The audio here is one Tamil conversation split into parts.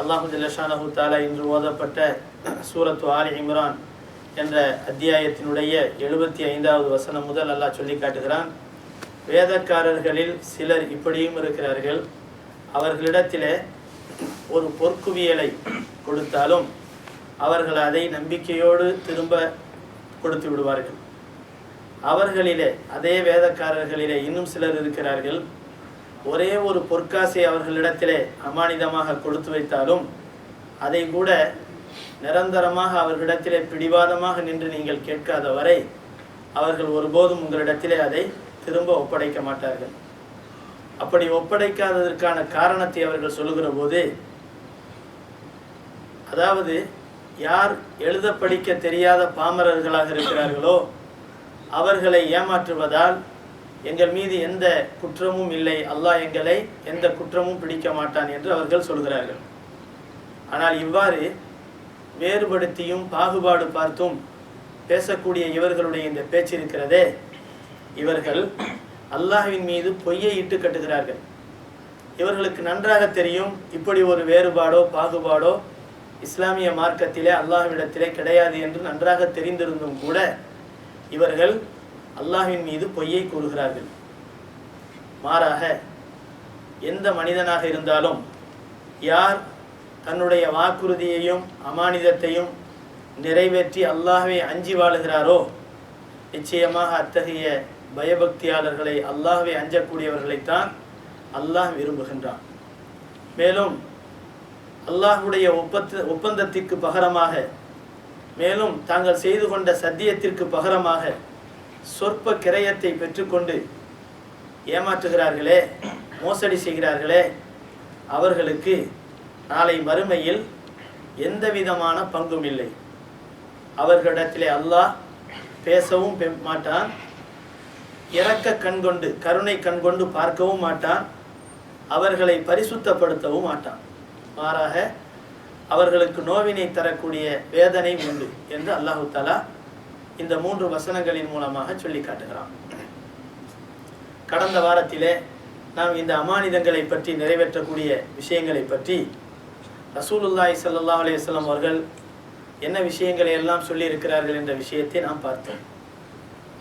அல்லாஹு ஜல்ல ஷானஹு தஆலா இன்று ஓதப்பட்ட சூரத்து ஆலி இம்ரான் என்ற அத்தியாயத்தினுடைய 75வது வசனம் முதல் அல்லாஹ் சொல்லி காட்டுகிறான். வேதக்காரர்களில் சிலர் இப்படியும் இருக்கிறார்கள், அவர்களிடத்திலே ஒரு பொற்குவியலை கொடுத்தாலும் அவர்கள் அதை நம்பிக்கையோடு திரும்ப கொடுத்து விடுவார்கள். அவர்களிலே, அதே வேதக்காரர்களிலே இன்னும் சிலர் இருக்கிறார்கள், ஒரே ஒரு பொற்காசை அவர்களிடத்திலே அமானிதமாக கொடுத்து வைத்தாலும் அதை கூட நிரந்தரமாக அவர்களிடத்திலே பிடிவாதமாக நின்று நீங்கள் கேட்காத வரை அவர்கள் ஒருபோதும் உங்களிடத்திலே அதை திரும்ப ஒப்படைக்க மாட்டார்கள். அப்படி ஒப்படைக்காததற்கான காரணத்தை அவர்கள் சொல்லுகிற போது, அதாவது யார் எழுத படிக்க தெரியாத பாமரர்களாக இருக்கிறார்களோ அவர்களை ஏமாற்றுவதால் எங்கள் மீது எந்த குற்றமும் இல்லை, அல்லாஹ் எங்களை எந்த குற்றமும் பிடிக்க மாட்டான் என்று அவர்கள் சொல்கிறார்கள். ஆனால் இவ்வாறு வேறுபடுத்தியும் பாகுபாடு பார்த்தும் பேசக்கூடிய இவர்களுடைய இந்த பேச்சு இருக்கிறதே, இவர்கள் அல்லாஹ்வின் மீது பொய்யை இட்டு கட்டுகிறார்கள். இவர்களுக்கு நன்றாக தெரியும் இப்படி ஒரு வேறுபாடோ பாகுபாடோ இஸ்லாமிய மார்க்கத்திலே அல்லாஹ்விடத்திலே கிடையாது என்று நன்றாக தெரிந்திருந்தும் கூட இவர்கள் அல்லாஹ்வின் மீது பொய்யை கூறுகிறார்கள். மாறாக எந்த மனிதனாக இருந்தாலும் யார் தன்னுடைய வாக்குறுதியையும் அமானிதத்தையும் நிறைவேற்றி அல்லாஹ்வை அஞ்சி வாழுகிறாரோ நிச்சயமாக அத்தகைய பயபக்தியாளர்களை, அல்லாஹ்வை அஞ்சக்கூடியவர்களைத்தான் அல்லாஹ் விரும்புகின்றான். மேலும் அல்லாஹ்வுடைய ஒப்பந்தத்திற்கு பகரமாக, மேலும் தாங்கள் செய்து கொண்ட சத்தியத்திற்கு பகரமாக சொற்ப கிரயத்தை பெற்றுக்கொண்டு ஏமாற்றுகிறார்களே, மோசடி செய்கிறார்களே, அவர்களுக்கு நாளை மறுமையில் எந்த விதமான பங்கும் இல்லை. அவர்களிடத்திலே அல்லாஹ் பேசவும் மாட்டான், இரக்க கண்கொண்டு கருணை கண்கொண்டு பார்க்கவும் மாட்டான், அவர்களை பரிசுத்தப்படுத்தவும் மாட்டான். மாறாக அவர்களுக்கு நோவினை தரக்கூடிய வேதனை உண்டு என்று அல்லாஹு தஆலா இந்த 3 வசனங்களின் மூலமாக சொல்லி காட்டுகிறான். கடந்த வாரத்திலே நாம் இந்த அமானிதங்களை பற்றி, நிறைவேற்றக்கூடிய விஷயங்களை பற்றி ரசூலுல்லாஹி ஸல்லல்லாஹு அலைஹி வஸல்லம் அவர்கள் என்ன விஷயங்களை எல்லாம் சொல்லி இருக்கிறார்கள் என்ற விஷயத்தை நாம் பார்த்தோம்.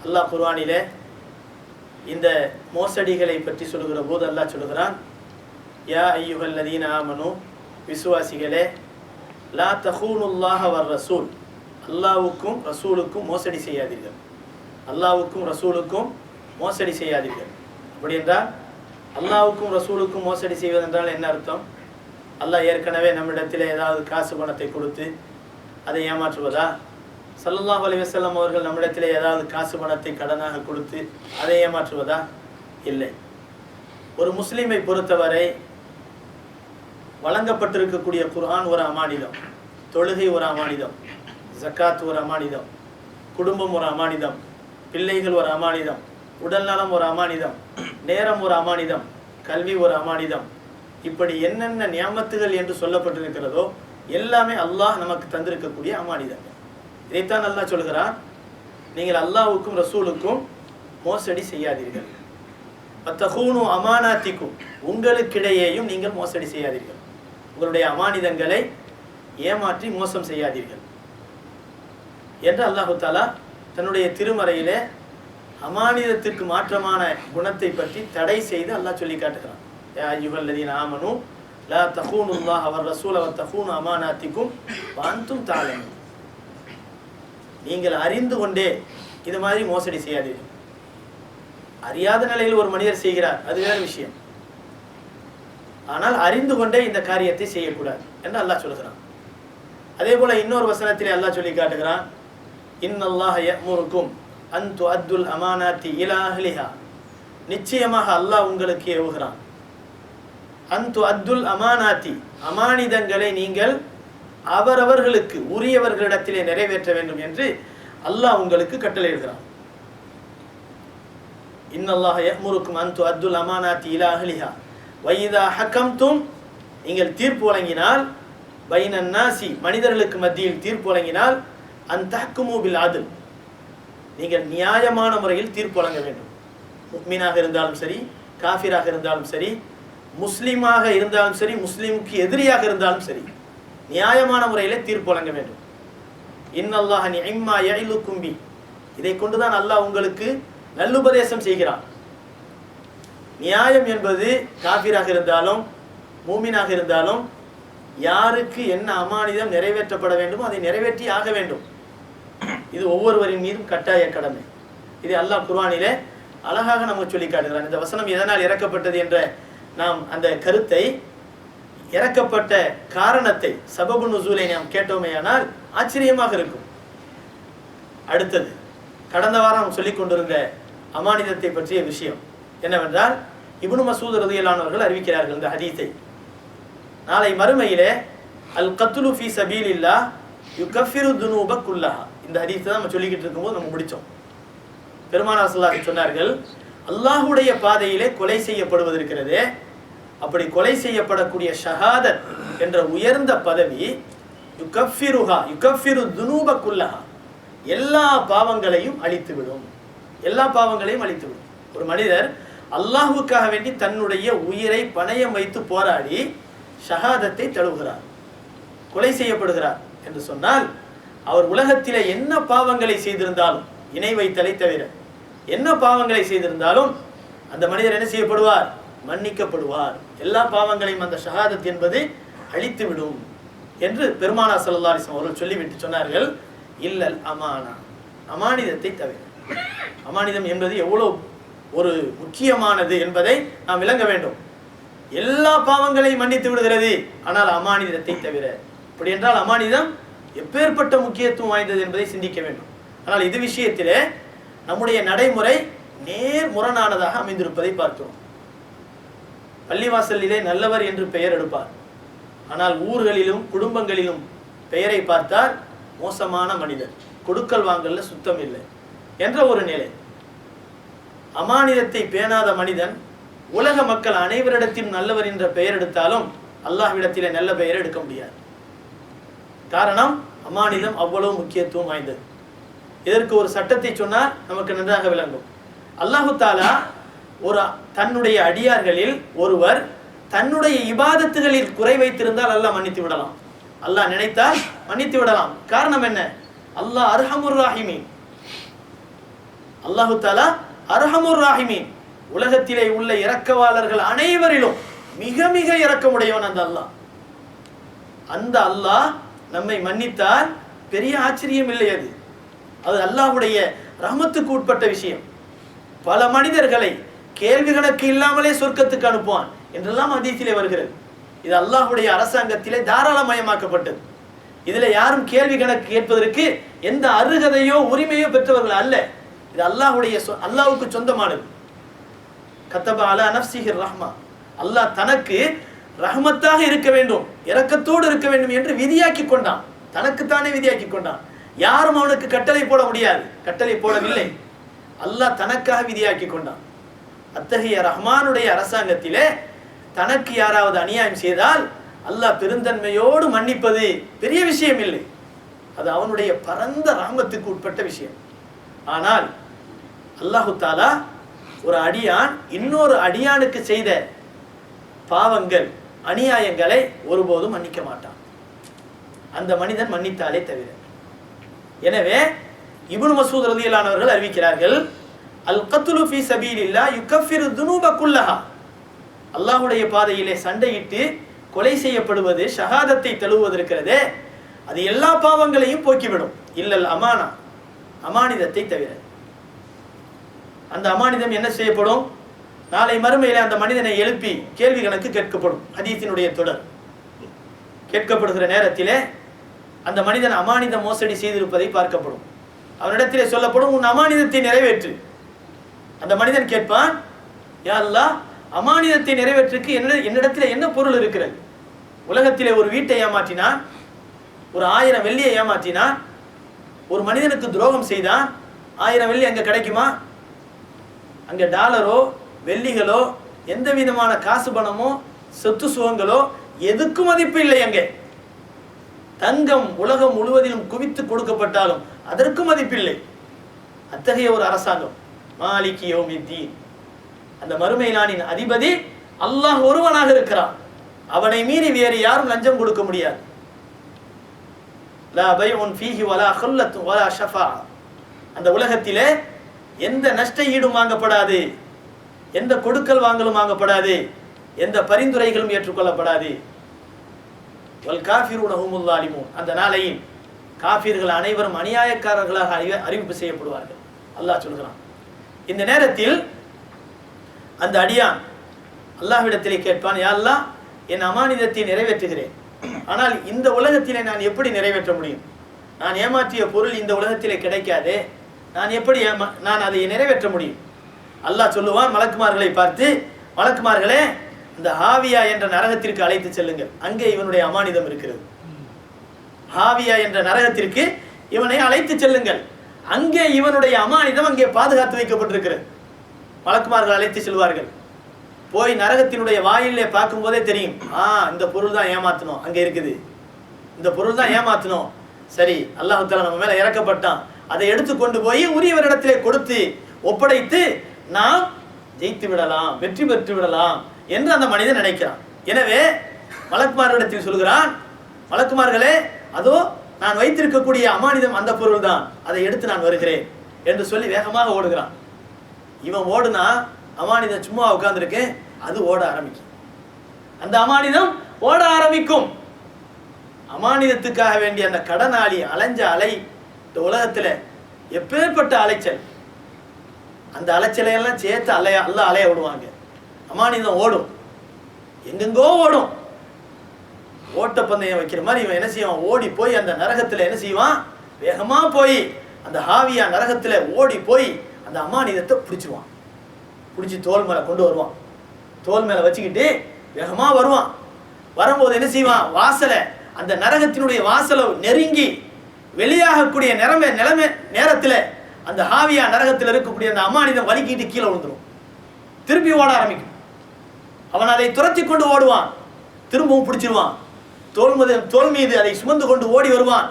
அல்லாஹ் குர்ஆனிலே இந்த மோசடிகளை பற்றி சொல்லுகிற போது அல்லாஹ் சொல்லுகிறான், யா அய்யுஹல்லதீன ஆமனு, விசுவாசிகளே, லா தஹூனுல்லாஹ வர் ரசூல், அல்லாஹ்வுக்கும் ரசூலுக்கும் மோசடி செய்யாதீர்கள். அல்லாஹ்வுக்கும் ரசூலுக்கும் மோசடி செய்யாதீர்கள். அப்படி என்றால் அல்லாஹ்வுக்கும் ரசூலுக்கும் மோசடி செய்வதென்றால் என்ன அர்த்தம்? அல்லாஹ் ஏற்கனவே நம்மிடத்தில் ஏதாவது காசு பணத்தை கொடுத்து அதை ஏமாற்றுவதா? ஸல்லல்லாஹு அலைஹி வஸல்லம் அவர்கள் நம்மிடத்தில் ஏதாவது காசு பணத்தை கடனாக கொடுத்து அதை ஏமாற்றுவதா? இல்லை. ஒரு முஸ்லீமை பொறுத்தவரை வழங்கப்பட்டிருக்கக்கூடிய குர்ஆன் ஒரு அமானிதம், தொழுகை ஒரு அமானிதம், ஜக்காத் ஒரு அமானிதம், குடும்பம் ஒரு அமானிதம், பிள்ளைகள் ஒரு அமானிதம், உடல்நலம் ஒரு அமானிதம், நேரம் ஒரு அமானிதம், கல்வி ஒரு அமானிதம். இப்படி என்னென்ன நியாமத்துகள் என்று சொல்லப்பட்டிருக்கிறதோ எல்லாமே அல்லாஹ் நமக்கு தந்திருக்கக்கூடிய அமானிதம். இதைத்தான் அல்லாஹ் சொல்கிறான், நீங்கள் அல்லாஹ்வுக்கும் ரசூலுக்கும் மோசடி செய்யாதீர்கள். வத்தஹூனு அமானாத்திக்கும், உங்களுக்கிடையேயும் நீங்கள் மோசடி செய்யாதீர்கள். உங்களுடைய அமானிதங்களை ஏமாற்றி மோசம் செய்யாதீர்கள் என்று அல்லாஹு தஆலா தன்னுடைய திருமறையிலே அமானிதத்திற்கு மாற்றமான குணத்தை பற்றி தடை செய்து அல்லாஹ் சொல்லி காட்டுகிறான். யா அய்யுஹல்லதீன ஆமனு லா தஹூனுல்லாஹ வர் ரசூல வத்தஹூனு அமானாத்திக்கும் வஅன்தும் தஅலமூன், நீங்கள் அறிந்து கொண்டே இது மாதிரி மோசடி செய்யாதீர்கள். அறியாத நிலையில் ஒரு மனிதர் செய்கிறார், அது வேறு விஷயம். ஆனால் அறிந்து கொண்டே இந்த காரியத்தை செய்யக்கூடாது என்று அல்லாஹ் சொல்கிறான். அதே போல இன்னொரு வசனத்திலே அல்லாஹ் சொல்லி காட்டுகிறான், இன்னல்லாஹ யஅமுருக்கும் அன் துஅத்துல் அமானாத்தி இலா அஹ்லிஹா, நிச்சயமாக அல்லாஹ் உங்களுக்கு ஏவுகிறான், அன் துஅத்துல் அமானாத்தி, அமானிதங்களை நீங்கள் அவரவர்களுக்கு உரியவர்களிடத்திலே நிறைவேற்ற வேண்டும் என்று அல்லாஹ் உங்களுக்கு கட்டளையிடுகிறான். இன்னல்லாஹ யஅமுருக்கும் அன் துஅத்துல் அமானாத்தி இலா அஹ்லிஹா வ இதா ஹக்கம்தும், நீங்கள் தீர்ப்பு வழங்கினால், பைனன் நாசி, மனிதர்களுக்கு மத்தியில் தீர்ப்பு வழங்கினால், அன் தஹ்குமு பில் அத்ல், நீங்கள் நியாயமான முறையில் தீர்ப்பு வழங்க வேண்டும். முஃமினாக இருந்தாலும் சரி, காஃபிராக இருந்தாலும் சரி, முஸ்லீமாக இருந்தாலும் சரி, முஸ்லீமுக்கு எதிரியாக இருந்தாலும் சரி, நியாயமான முறையிலே தீர்ப்பு வழங்க வேண்டும். இன்னல்லாஹ நிஅம்மா யஇலுக்கும் பி, இதை கொண்டுதான் அல்லாஹ் உங்களுக்கு நல்லுபதேசம் செய்கிறான். நியாயம் என்பது காஃபிராக இருந்தாலும் மூமினாக இருந்தாலும் யாருக்கு என்ன அமானிதம் நிறைவேற்றப்பட வேண்டுமோ அதை நிறைவேற்றி ஆக வேண்டும். இது ஒவ்வொருவரின் மீதும் கட்டாய கடமை. இது அல்லாஹ் குர்ஆனிலே அழகாக நமக்கு சொல்லி காட்டுகிறான். இந்த வசனம் எதனால் இறக்கப்பட்டது என்ற நாம் அந்த கருத்தை, இறக்கப்பட்ட காரணத்தை, சபபு நுசூலை நாம் கேட்டோமேயானால் ஆச்சரியமாக இருக்கும். அடுத்தது, கடந்த வாரம் நாம் சொல்லிக் கொண்டிருந்த அமானிதத்தை பற்றிய விஷயம் என்னவென்றால், இப்னு மஸ்ஊத் ரலியல்லாஹு அன்ஹு அவர்கள் அறிவிக்கிறார்கள் இந்த ஹதீஸை. நாளை மறுமையிலே அல் கத்லு ஃபீ சபீலில்லாஹ் யுகஃபிரு துனூப குல்லஹா, இந்த ஹதீஸை தான் நம்ம சொல்லிக்கிட்டு இருக்கும்போது நம்ம முடித்தோம். பெருமானார் ஸல்லல்லாஹு அலைஹி சொன்னார்கள், அல்லாஹ்வுடைய பாதையிலே கொலை செய்யப்படுவது இருக்கிறதே, அப்படி கொலை செய்யப்படக்கூடிய ஷஹாதத் என்ற உயர்ந்த பதவி யுகஃபிரு துனூப குல்லஹா, எல்லா பாவங்களையும் அழித்துவிடும். எல்லா பாவங்களையும் அழித்துவிடும். ஒரு மனிதர் அல்லாஹ்வுக்காக வேண்டி தன்னுடைய உயிரை பணயம் வைத்து போராடி ஷஹாதத்தை தழுவுகிறார், கொலை செய்யப்படுகிறார் என்று சொன்னால், அவர் உலகத்திலே என்ன பாவங்களை செய்திருந்தாலும், இணை வைத்தலை தவிர என்ன பாவங்களை செய்திருந்தாலும் அந்த மனிதர் என்ன செய்யப்படுவார்? மன்னிக்கப்படுவார். எல்லா பாவங்களையும் அந்த ஷஹாதத் என்பது அழித்துவிடும் என்று பெருமானார் ஸல்லல்லாஹு அலைஹி வஸல்லம் அவர்கள் சொல்லிவிட்டு சொன்னார்கள், இல்லல் அமானா, அமானிதத்தை தவிர. அமானிதம் என்பது எவ்வளவு ஒரு முக்கியமானது என்பதை நாம் விளங்க வேண்டும். எல்லா பாவங்களையும் மன்னித்து விடுகிறது, ஆனால் அமானிதத்தை தவிர. அப்படி என்றால் அமானிதம் எப்பேற்பட்ட முக்கியத்துவம் வாய்ந்தது என்பதை சிந்திக்க வேண்டும். ஆனால் இது விஷயத்திலே நம்முடைய நடைமுறை நேர் முரணானதாக அமைந்திருப்பதை பார்க்கிறோம். பள்ளிவாசலிலே நல்லவர் என்று பெயர் எடுப்பார், ஆனால் ஊர்களிலும் குடும்பங்களிலும் பெயரை பார்த்தால் மோசமான மனிதர், கொடுக்கல் வாங்கல்ல சுத்தம் இல்லை என்ற ஒரு நிலை. அமானிதத்தை பேணாத மனிதன் உலக மக்கள் அனைவரிடத்திலும் நல்லவர் என்ற பெயர் எடுத்தாலும் அல்லாஹ்விடத்திலே நல்ல பெயர் எடுக்க முடியாது. காரணம், அமானிதம் அவ்வளவு முக்கியத்துவம் வாய்ந்தது. இதற்கு ஒரு சட்டத்தை சொன்னால் நமக்கு நன்றாக விளங்கும். அல்லாஹு தாலா ஒரு தன்னுடைய அடியார்களில் ஒருவர் தன்னுடைய இபாதத்துகளில் குறை வைத்திருந்தால் அல்லாஹ் மன்னித்து விடலாம். அல்லாஹ் நினைத்தால் மன்னித்து விடலாம். காரணம் என்ன? அல்லாஹ் அர்ஹமுர் ராஹிமீன். அல்லாஹு தாலா அர்ஹமுர் ராஹிமீன், உலகத்திலே உள்ள இரக்கவாளர்கள் அனைவரிலும் மிக மிக இரக்கமுடையவன் அந்த அல்லாஹ். அந்த அல்லாஹ் நம்மை மன்னித்தால் பெரிய ஆச்சரியம் இல்லை. அது அல்லாஹ்வுடைய ரஹமத்துக்கு உட்பட்ட விஷயம். பல மனிதர்களை கேள்வி கணக்கு இல்லாமலே சொர்க்கத்துக்கு அனுப்புவான் என்றெல்லாம் ஹதீஸிலே வருகிறது. இது அல்லாஹ்வுடைய அரசாங்கத்திலே தாராளமயமாக்கப்பட்டது. இதுல யாரும் கேள்வி கணக்கு கேட்பதற்கு எந்த அருகதையோ உரிமையோ பெற்றவர்கள் அல்ல. இது அல்லாஹ்வுக்கு சொந்தமானது. கத்தப அலா நஃப்ஸிஹி ரஹ்மா, அல்லாஹ் தனக்கு ரஹ்மத்தாக இருக்க வேண்டும், இரக்கத்தோடு இருக்க வேண்டும் என்று விதியாக்கி கொண்டான். தனக்குத்தானே விதியாக்கி கொண்டான். யாரும் அவனுக்கு கட்டளை போட முடியாது, கட்டளை போடவில்லை. அல்லாஹ் தனக்காக விதியாக்கி கொண்டான். அத்தகைய ரஹ்மானுடைய அரசாங்கத்திலே தனக்கு யாராவது அநியாயம் செய்தால் அல்லாஹ் பெருந்தன்மையோடு மன்னிப்பது பெரிய விஷயம் இல்லை. அது அவனுடைய பரந்த ரஹ்மத்துக்கு உட்பட்ட விஷயம். ஆனால் அல்லாஹு தாலா ஒரு அடியான் இன்னொரு அடியானுக்கு செய்த பாவங்கள், அநியாயங்களை ஒருபோதும் மன்னிக்க மாட்டான், அந்த மனிதன் மன்னித்தாலே தவிர. எனவே இப்னு மஸ்ஊத் ரலியல்லாஹு அன்ஹு அவர்கள் அறிவிக்கிறார்கள், அல் கத்லு ஃபீ சபீலில்லாஹ் யுகஃபிரு துனூப குல்லஹா, அல்லாஹ்வுடைய பாதையிலே சண்டையிட்டு கொலை செய்யப்படுவது, ஷஹாதத்தை தழுவுவது இருக்கிறதே, அது எல்லா பாவங்களையும் போக்கிவிடும். இல்லல் அமானா, அமானிதத்தை தவிர. அந்த அமானிதம் என்ன செய்யப்படும்? நாளை மறுமையிலே அந்த மனிதனை எழுப்பி கேள்வி கணக்கு கேட்கப்படும். ஹதீஸினுடைய தொடர். கேட்கப்படுகிற நேரத்திலே அந்த மனிதன் அமானித மோசடி செய்திருப்பதை பார்க்கப்படும். அவனிடத்திலே சொல்லப்படும், உன் அமானிதத்தை நிறைவேற்று. அந்த மனிதன் கேட்பான், யா அல்லாஹ், அமானிதத்தை நிறைவேற்றுக்கு என்னிடத்தில் என்ன பொருள் இருக்கிறது? உலகத்திலே ஒரு வீட்டை ஏமாற்றினான், ஒரு 1000 வெள்ளியை ஏமாற்றினான், ஒரு மனிதனுக்கு துரோகம் செய்தான், 1000 வெள்ளி அங்கே கிடைக்குமா? அங்கே டாலரோ வெள்ளிகளோ எந்த விதமான காசு பணமோ சொத்து சுகங்களோ எதுக்கும் மதிப்பு இல்லை. அங்கே தங்கம் உலகம் முழுவதிலும் குவித்து கொடுக்கப்பட்டாலும் அதற்கு மதிப்பில்லை. அத்தகைய ஒரு அரசாங்கம். மாலிகி யௌமித்தீன், அந்த மறுமை நாளின் அதிபதி அல்லாஹ் ஒருவனாக இருக்கிறான். அவனை மீறி வேறு யாரும் லஞ்சம் கொடுக்க முடியாது. லா பைஉன் ஃபீஹி வலா குல்லத்து வலா ஷஃபா. அந்த உலகத்திலே எந்த நஷ்ட ஈடும் வாங்கப்படாது, எந்த கொடுக்கல் வாங்கலும் வாங்கப்படாது, எந்த பரிந்துரைகளும் ஏற்றுக்கொள்ளப்படாது. வல் காஃபிரூன ஹுமுல் ஸாலிமூன். அந்த நாளையில் காஃபிர்கள் அனைவரும் அநியாயக்காரர்களாக அறிவிப்பு செய்யப்படுவார்கள். அல்லாஹ் சொல்கிறான். இந்த நேரத்தில் அந்த அடியான் அல்லாஹ்விடத்திலே கேட்பான், யா அல்லாஹ், என் அமானிதத்தை நிறைவேற்றுகிறேன், ஆனால் இந்த உலகத்திலே நான் எப்படி நிறைவேற்ற முடியும்? நான் ஏமாற்றிய பொருள் இந்த உலகத்திலே கிடைக்காதே, நான் எப்படி நான் அதை நிறைவேற்ற முடியும்? அல்லாஹ் சொல்லுவான் மலக்குமார்களை பார்த்து, மலக்குமார்களே, இந்த ஹாவியா என்ற நரகத்திற்கு அழைத்து செல்லுங்கள், அங்கே இவனுடைய அமானிதம் இருக்கிறது. ஹாவியா என்ற நரகத்திற்கு இவனை அழைத்து செல்லுங்கள், அங்கே இவனுடைய அமானிதம் அங்கே பாதுகாத்து வைக்கப்பட்டிருக்கிறது. மலக்குமார்கள் அழைத்து செல்வார்கள். போய் நரகத்தினுடைய வாயிலே பார்க்கும் போதே தெரியும், இந்த பொருள் தான் ஏமாத்தணும், அங்க இருக்குது, இந்த பொருள் தான் ஏமாத்தணும். சரி, அல்லாஹ் தஆலா நம்ம மேல இறக்கப்பட்டான், அதை எடுத்து கொண்டு போய் உரியவரிடத்திலே கொடுத்து ஒப்படைத்து நாம் ஜெயித்து விடலாம், வெற்றி பெற்று விடலாம் என்று அந்த மனிதன் நினைக்கிறான். எனவே மலக்குமார்களிடத்தில் சொல்கிறான், மலக்குமார்களே, அதோ நான் வைத்திருக்கக்கூடிய அமானிதம் அந்த பொருள் தான், அதை எடுத்து நான் வருகிறேன் என்று சொல்லி வேகமாக ஓடுகிறான். இவன் ஓடுனா அமானிதம் சும்மா உட்கார்ந்துருக்கு, அது ஓட ஆரம்பிக்கும். அந்த அமானிதம் ஓட ஆரம்பிக்கும். அமானிதத்துக்காக வேண்டிய அந்த கடனாளி அலைஞ்ச அலை இந்த உலகத்துல எப்பேற்பட்ட அலைச்சல், அந்த அலைச்சலை எல்லாம் சேர்த்து அலைய விடுவாங்க. அமானிதம் ஓடும், எங்கெங்கோ ஓடும். ஓட்டப்பந்தயம் வைக்கிற மாதிரி இவன் என்ன செய்வான், ஓடி போய் அந்த நரகத்துல என்ன செய்வான், வேகமா போய் அந்த ஹாவியா நரகத்துல ஓடி போய் அந்த அமானிதத்தை பிடிச்சிருவான். பிடிச்சி தோல் மேல கொண்டு வருவான். தோல் மேல வச்சுக்கிட்டு வேகமா வருவான். வரும்போது என்ன செய்வான், வாசலை, அந்த நரகத்தினுடைய வாசலை நெருங்கி வெளியாகக்கூடிய நிலைமை நேரத்தில் அந்த ஹாவியா நரகத்தில் இருக்கக்கூடிய அந்த அமானிதம் வலிக்கிட்டு கீழே விழுந்துடும். திருப்பி ஓட ஆரம்பிக்கும். அவன் அதை துரத்தி கொண்டு ஓடுவான், திரும்பவும் பிடிச்சிருவான். தோல் மீது அதை சுமந்து கொண்டு ஓடி வருவான்.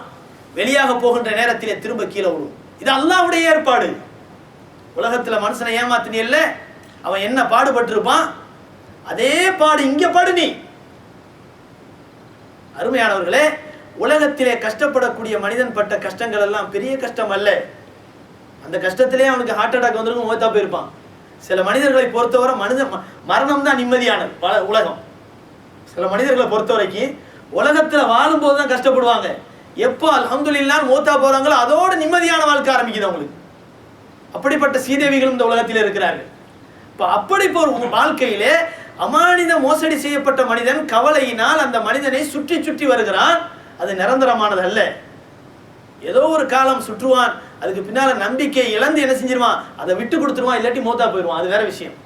வெளியாக போகின்ற நேரத்திலே திரும்ப கீழே விழும். இது அல்லாஹ்வுடைய ஏற்பாடு. உலகத்துல மனுஷனை ஏமாத்தினியல்ல, அவன் என்ன பாடுபட்டிருப்பான், அதே பாடு இங்க பாடு நீ. அருமையானவர்களே, உலகத்திலே கஷ்டப்படக்கூடிய மனிதன் பட்ட கஷ்டங்கள் எல்லாம் பெரிய கஷ்டம் அல்ல. அந்த கஷ்டத்திலே அவனுக்கு ஹார்ட் அட்டாக் வந்திருக்கும், மோத்தா போயிருப்பான். சில மனிதர்களை பொறுத்தவரை மரணம் தான் நிம்மதியானது. உலகம் சில மனிதர்களை பொறுத்தவரைக்கும் உலகத்துல வாழும் போதுதான் கஷ்டப்படுவாங்க. எப்போ அல்ஹம்துலில்லாஹ் மோத்தா போறாங்களோ அதோட நிம்மதியான வாழ்க்கை ஆரம்பிக்குது அவங்களுக்கு. அப்படிப்பட்ட சீதேவிகளும் இந்த உலகத்தில் இருக்கிறார்கள். இப்ப அப்படி ஒரு வாழ்க்கையிலே அமானித மோசடி செய்யப்பட்ட மனிதன் கவலையினால் அந்த மனிதனை சுற்றி சுற்றி வருகிறான். அது நிரந்தரமானது அல்ல. ஏதோ ஒரு காலம் சுற்றுவான், அதுக்கு பின்னால நம்பிக்கை இழந்து என்ன செஞ்சிருவான், அதை விட்டு கொடுத்துருவான், இல்லாட்டி மோத்தா போயிடுவான். அது வேற விஷயம்.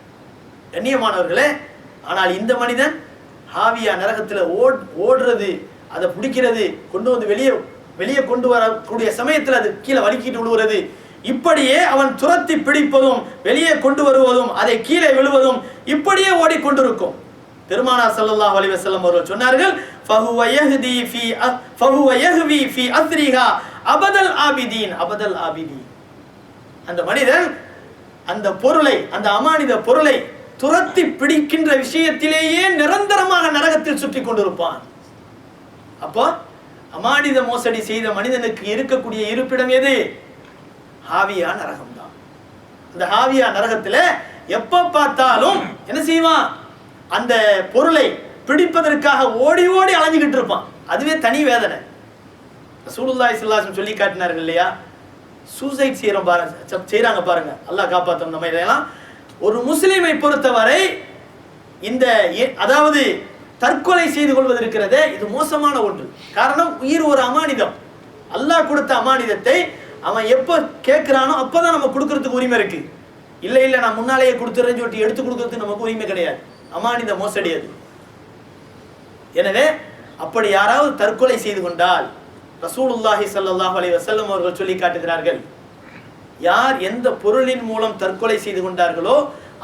கண்ணியமானவர்களே, ஆனால் இந்த மனிதன் ஹாவியா நரகத்துல ஓடுறது, அதை பிடிக்கிறது, கொண்டு வந்து வெளியே கொண்டு வரக்கூடிய சமயத்தில் அது கீழே வலிக்கிட்டு விழுகிறது. இப்படியே அவன் துரத்தி பிடிப்பதும் வெளியே கொண்டு வருவதும் அதை கீழே விழுவதும் இப்படியே ஓடிக்கொண்டிருக்கும். பெருமானார் ஸல்லல்லாஹு அலைஹி வஸல்லம் அவர்கள் சொன்னார்கள், ஃபஹுவ யஹ்வி ஃபீ அத்ரிஹா அபதல் ஆபிதீன். அபதல் ஆபிதீன், அந்த மனிதன் அந்த பொருளை, அந்த அமானித பொருளை துரத்தி பிடிக்கின்ற விஷயத்திலேயே நிரந்தரமாக நரகத்தில் சுற்றி கொண்டிருப்பான். அப்போ அமானித மோசடி செய்த மனிதனுக்கு இருக்கக்கூடிய இருப்பிடம் எது? ஹாவியா நரகம் தான். அந்த ஹாவியா நரகத்துல எப்ப பார்த்தாலும் என்ன செய்வான், அந்த பொருளை பிடிப்பதற்காக ஓடி ஓடி அலைஞ்சுக்கிட்டு இருப்பான். அதுவே தனி வேதனை. ரசூலுல்லாஹி ஸல்லல்லாஹு அலைஹி வஸல்லம் சொல்லி காட்டினார்கள் இல்லையா, சூசைட் செய்யறாங்க பாருங்க, அல்லாஹ் காப்பாற்றும் நம்ம. இதெல்லாம் ஒரு முஸ்லிமை பொறுத்தவரை இந்த அதாவது தற்கொலை செய்து கொள்வது இருக்கிறதே, இது மோசமான ஒன்று. காரணம், உயிர் ஒரு அமானிதம். அல்லாஹ் கொடுத்த அமானிதத்தை அவன் எப்போ கேட்கிறானோ அப்போதான் நம்ம கொடுக்கறதுக்கு உரிமை இருக்கு. இல்லை இல்லை நான் முன்னாலேயே கொடுத்துறேன்னு சொல்லிட்டு எடுத்து கொடுக்கறதுக்கு நமக்கு உரிமை கிடையாது. அமானித மோசடி அது. எனவே அப்படி யாராவது தற்கொலை செய்து கொண்டால் ரசூலுல்லாஹி ஸல்லல்லாஹு அலைஹி வஸல்லம் அவர்கள் சொல்லி காட்டுகிறார்கள், யார் எந்த பொருளின் மூலம் தற்கொலை செய்து கொண்டார்களோ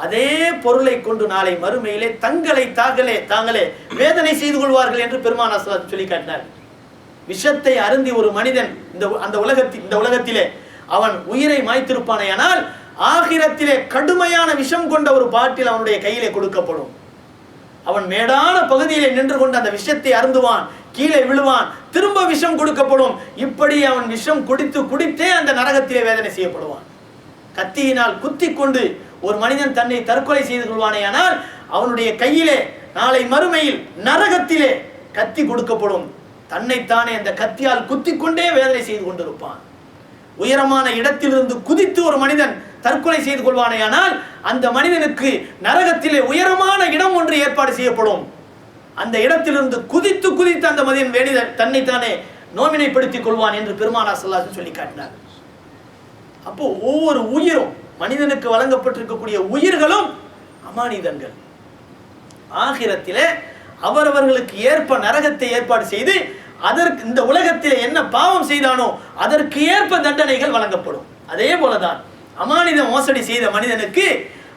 அதே பொருளை கொண்டு நாளை மறுமையிலே தாங்களே வேதனை செய்து கொள்வார்கள் என்று பெருமானார் ஸல்லல்லாஹு அலைஹி வஸல்லம் சொல்லி காட்டினார். விஷத்தை அருந்தி ஒரு மனிதன் இந்த உலகத்திலே அவன் உயிரை மாய்த்திருப்பானேயானால் ஆகிரத்திலே கடுமையான விஷம் கொண்ட ஒரு பாட்டில் அவனுடைய கையிலே கொடுக்கப்படும். அவன் மேடான பகுதியிலே நின்று கொண்டு அந்த விஷத்தை அருந்துவான், கீழே விழுவான், திரும்ப விஷம் கொடுக்கப்படும். இப்படி அவன் விஷம் குடித்தே அந்த நரகத்திலே வேதனை செய்யப்படுவான். கத்தியினால் குத்தி கொண்டு ஒரு மனிதன் தன்னை தற்கொலை செய்து கொள்வானே, ஆனால் அவனுடைய கையிலே நாளை மறுமையில் நரகத்திலே கத்தி கொடுக்கப்படும். தன்னைத்தானே அந்த கத்தியால் குத்தி கொண்டே வேதனை செய்து கொண்டிருப்பான். உயரமான இடத்திலிருந்து குதித்து ஒரு மனிதன் தற்கொலை செய்து கொள்வானே, ஆனால் அந்த மனிதனுக்கு நரகத்திலே உயரமான இடம் ஒன்று ஏற்பாடு செய்யப்படும். அந்த இடத்திலிருந்து குதித்து அந்த மனிதன் தன்னைத்தானே நோவினைப்படுத்திக் கொள்வான் என்று பெருமானார் ஸல்லல்லாஹு அலைஹி வஸல்லம் சொல்லி காட்டினார். அப்போ ஒவ்வொரு உயிரும், மனிதனுக்கு வழங்கப்பட்டிருக்கக்கூடிய உயிர்களும் அமானிதங்கள். ஆகிரத்திலே அவரவர்களுக்கு ஏற்ப நரகத்தை ஏற்பாடு செய்து அதற்கு இந்த உலகத்திலே என்ன பாவம் செய்தானோ அதற்கு ஏற்ப தண்டனைகள் வழங்கப்படும். அதே போலதான் அமானித மோசடி செய்த மனிதனுக்கு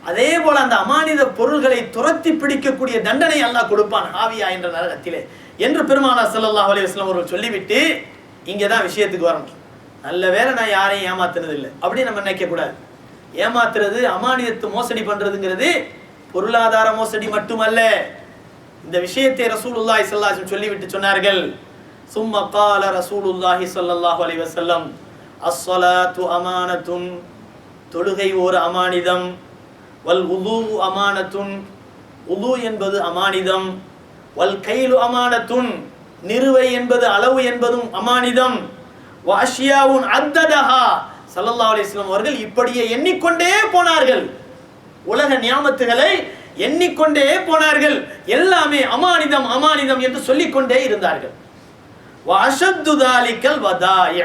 அதே போல அந்த அமானித பொருள்களை துரத்தி பிடிக்கக்கூடிய தண்டனை அல்லாஹ் கொடுப்பான் ஹாவியா என்ற நரகத்திலே என்று பெருமானார் ஸல்லல்லாஹு அலைஹி வஸல்லம் அவர்கள் சொல்லிவிட்டு இங்கதான் விஷயத்துக்கு வரணும். நல்ல வேளை நான் யாரையும் ஏமாத்துறது இல்லை அப்படி நம்ம நினைக்க கூடாது. ஏமாத்துறது, அமானிதத்து மோசடி பண்றதுங்கிறது பொருளாதார மோசடி மட்டுமல்ல. இந்த விஷயத்தை ரசூலுல்லாஹி ஸல்லல்லாஹு அலைஹி வஸல்லம் சொல்லிவிட்டு சொன்னார்கள். சும்ம கால ரசூலுல்லாஹி ஸல்லல்லாஹு அலைஹி வஸல்லம் அஸ்ஸலாத்து அமானத்துன், தொழுகை ஒரு அமானிதம், வல் உது அமானத்துன், உது என்பது அமானிதம், வல் கைலு அமானத்துன், நிறுவை என்பது அளவு என்பதும் அமானிதம், வ அஷ்யாவுன் அத்ததஹா, ஸல்லல்லாஹு அலைஹி வஸல்லம் அவர்கள் இப்படியே எண்ணிக்கொண்டே போனார்கள். உலக நியாமத்துகளை எண்ணிக்கொண்டே போனார்கள். எல்லாமே அமானிதம் அமானிதம் என்று சொல்லிக்கொண்டே இருந்தார்கள். வ அஷத்து தாலிகல் வதாய,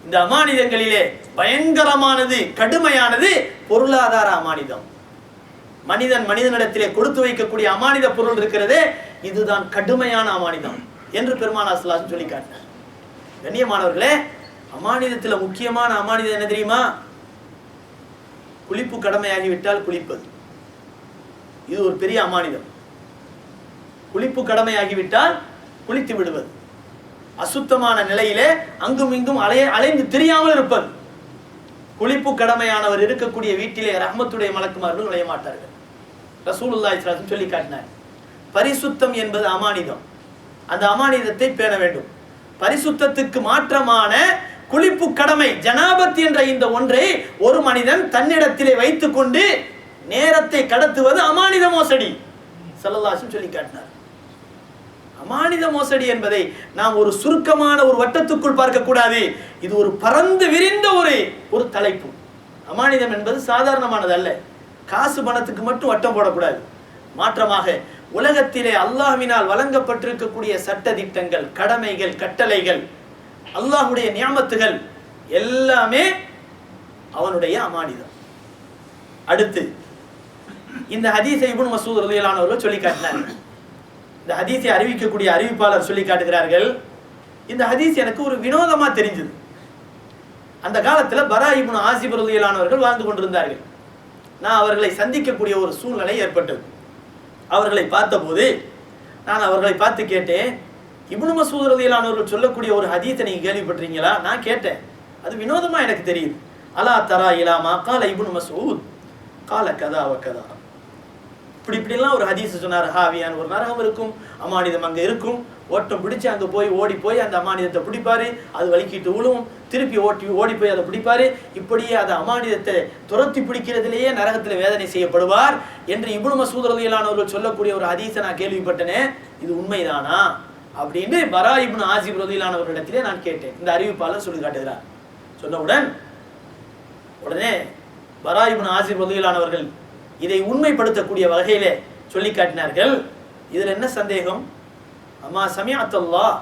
இந்த அமானிதங்களிலே பயங்கரமானது, கடுமையானது பொருளாதார அமானிதம். மனிதனிடத்திலே கொடுத்து வைக்கக்கூடிய அமானித பொருள் இருக்கிறதே, இதுதான் கடுமையான அமானிதம் என்று பெருமானார் ஸல்லல்லாஹு அலைஹி வஸல்லம் சொல்லி காட்டினார். கண்ணியமானவர்களே, அமானிதத்தில் முக்கியமான அமானிதம் என்ன தெரியுமா? குளிப்பு கடமையாகிவிட்டால் குளிப்பது. இது ஒரு பெரிய அமானிதம். குளிப்பு கடமையாகிவிட்டால் குளித்து விடுவது, அசுத்தமான நிலையிலே அங்கும் இங்கும் அலைந்து தெரியாமல் இருப்பது. குளிப்பு கடமையானவர் இருக்கக்கூடிய வீட்டிலே ரஹ்மத்துடைய மலக்குமார்கள் நுழைய மாட்டார்கள். ரசூலுல்லாஹி ஸல்லல்லாஹு அலைஹி வஸல்லம் சொல்லி காட்டினார். பரிசுத்தம் என்பது அமானிதம், அந்த அமானிதத்தை பேண வேண்டும். பரிசுத்தத்துக்கு மாற்றமான குளிப்பு கடமை, ஜனாபத் என்ற இந்த ஒன்றை ஒரு மனிதன் தன்னிடத்திலே வைத்துக் கொண்டு நேரத்தை கடத்துவது அமானித மோசடி. ஸல்லல்லாஹு அலைஹி வஸல்லம் சொல்லி காட்டினார். அமானித மோசடி என்பதை நாம் ஒரு சுருக்கமான ஒரு வட்டத்துக்குள் பார்க்க கூடாது. இது ஒரு பரந்து விரிந்த ஒரு தலைப்பு. அமானிதம் என்பது சாதாரணமானது அல்ல. காசு பணத்துக்கு மட்டும் வட்டம் போடக்கூடாது. மாற்றமாக உலகத்திலே அல்லாஹ்வினால் வழங்கப்பட்டிருக்கக்கூடிய சட்ட திட்டங்கள், கடமைகள், கட்டளைகள், அல்லாஹ்வுடைய நியாமத்துகள் எல்லாமே அவனுடைய அமானிதம். அடுத்து இந்த ஹதீஸை இப்னு மஸ்ஊத் ரலியல்லாஹு அன்ஹு அவர்கள் சொல்லி காட்டினார்கள். இந்த ஹதீஸை அறிவிக்கக்கூடிய அறிவிப்பாளர் சொல்லி காட்டுகிறார்கள். இந்த ஹதீஸ் எனக்கு ஒரு வினோதமா தெரிஞ்சது. அந்த காலத்துல பரா இப்னு ஆசிப் ரலியல்லாஹு அன்ஹு அவர்கள் வாழ்ந்து கொண்டிருந்தார்கள். நான் அவர்களை சந்திக்கக்கூடிய ஒரு சூழ்நிலை ஏற்பட்டது. அவர்களை பார்த்தபோது நான் அவர்களை பார்த்து கேட்டேன், இப்னு மஸ்ஊத் ரலியல்லாஹு அன்ஹு அவர்கள் சொல்லக்கூடிய ஒரு ஹதீஸை நீங்க கேள்விப்பட்டிருக்கீங்களா? நான் கேட்டேன். அது வினோதமா எனக்கு தெரியுது. அலா தரா இலா மா கால இப்னு மஸ்ஊத் கால கதா வ கதா, இப்படிலாம் ஒரு ஹதீஸ் சொன்னார். ஹாவியான் ஒரு நரகம் இருக்கும், அமானிதம் அங்கே இருக்கும். ஓட்டம் பிடிச்சு அங்கே ஓடி போய் அந்த அமானிதத்தை பிடிப்பாரு, அது வலிக்கிட்டு விழுவும், திருப்பி ஓடி போய் அதை பிடிப்பாரு. இப்படியே அதை அமானிதத்தை துரத்தி பிடிக்கிறதுலேயே நரகத்தில் வேதனை செய்யப்படுவார் என்று இப்னு மஸ்ஊத் ரலியல்லாஹு அன்ஹு அவர்கள் சொல்லக்கூடிய ஒரு ஹதீஸை நான் கேள்விப்பட்டனே, இது உண்மைதானா அப்படின்னு பரா இப்னு ஆசிப் ரலியல்லாஹு அன்ஹு அவர்களிடத்திலே நான் கேட்டேன். இந்த அறிவிப்பாளர் சொல்லி காட்டுகிறார். சொன்னவுடன் உடனே பரா இப்னு ஆசிப் ரலியல்லாஹு அன்ஹு அவர்கள் இதை உண்மைப்படுத்தக்கூடிய வகையிலே சொல்லி காட்டினார்கள். இதில் என்ன சந்தேகம்? அம்மா சமிஅத்தல்லாஹ்,